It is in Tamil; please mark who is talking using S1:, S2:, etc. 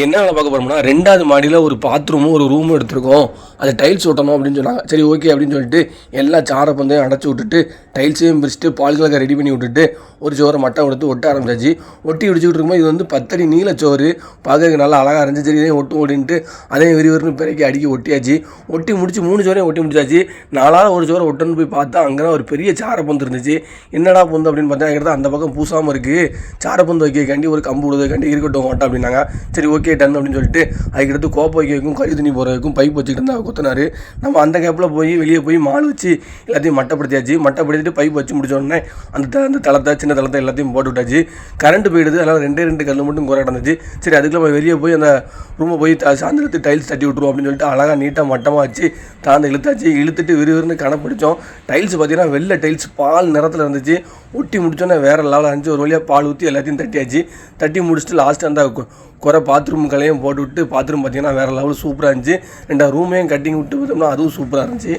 S1: என்ன வேலை பார்க்க போகிறோம்னா 2வது மாடியில் ஒரு பாத்ரூமும் ஒரு ரூமும் எடுத்திருக்கோம். அது டைல்ஸ் ஒட்டணும் அப்படின்னு சொன்னாங்க. சரி ஓகே அப்படின்னு சொல்லிட்டு எல்லா சாரை பந்தையும் அடைச்சி விட்டுட்டு டைல்ஸையும் பிரிச்சுட்டு பால் கலக்க ரெடி பண்ணி விட்டுட்டு ஒரு சோறை மட்டம் எடுத்து ஒட்ட ஆரம்பிச்சாச்சு. ஒட்டி இடிச்சுக்கிட்டு இருக்கும்போது இது வந்து 10 அடி நீள சோறு பார்க்கறதுக்கு நல்லா அழகாக இருந்துச்சு. சரி இதையும் ஒட்டும் ஓடின்ட்டு அதையும் விறுவிறுன்னு பிறக்கி அடிக்கி ஒட்டியாச்சு. ஒட்டி முடிச்சு 3 சோறையும் ஒட்டி முடிச்சாச்சு. 4வது ஒரு சோறை ஒட்டன்னு போய் பார்த்தா அங்கே ஒரு பெரிய சாரை பந்து இருந்துச்சு. என்னடா பந்து அப்படின்னு பார்த்தா அந்த பக்கம் பூசாமல் இருக்குது, சாரை பந்து வைக்கக்காண்டி ஒரு கம்பு விடுவதுக்காண்டி இருக்கட்டும் மாட்டோம் அப்படின்னாங்க. சரி ஓகே டன் அப்படின்னு சொல்லிட்டு அதுக்கடுத்து கோப்பை வைக்கும் கறி தண்ணி போகிறதுக்கும் பைப் வச்சுக்கிட்டு இருந்தால் கொத்தினார். நம்ம அந்த கேப்பில் போய் வெளியே போய் மால் வச்சு எல்லாத்தையும் மட்டப்படுத்தியாச்சு. மட்டப்படுத்திட்டு பைப் வச்சு முடிச்சோடனே அந்த தளத்தை சின்ன தளத்தை எல்லாத்தையும் போட்டு விட்டாச்சு. கரண்ட் போயிடுது, அதனால் 2 கல் மட்டும் குறை கிடந்துச்சு. சரி அதுக்குள்ள நம்ம வெளியே போய் அந்த ரூமை போய் சாயந்தரத்து டைல்ஸ் தட்டி விட்ருவோம் அப்படின்னு சொல்லிட்டு அழகாக நீட்டாக மட்டமாக வச்சு தாழ்ந்து இழுத்தாச்சு. இழுத்துட்டு விறுவிறுன்னு கணப்பிடிச்சோம். டைல்ஸ் பார்த்தீங்கன்னா வெள்ளை டைல்ஸ் பால் நிறத்தில் இருந்துச்சு. ஒட்டி முடிச்சோன்னே வேறு லெவலில் இருந்துச்சு. ஒரு வழியாக பால் ஊற்றி எல்லாத்தையும் தட்டியாச்சு. தட்டி முடிச்சுட்டு லாஸ்ட்டு அந்த குறை பாத்ரூம் கலையும் போட்டு விட்டு பாத்ரூம் பார்த்தீங்கன்னா வேறு லெவல் சூப்பராக இருந்துச்சு. 2 ரூமையும் கட்டிங் விட்டு பார்த்தோம்னா அதுவும் சூப்பராக இருந்துச்சு.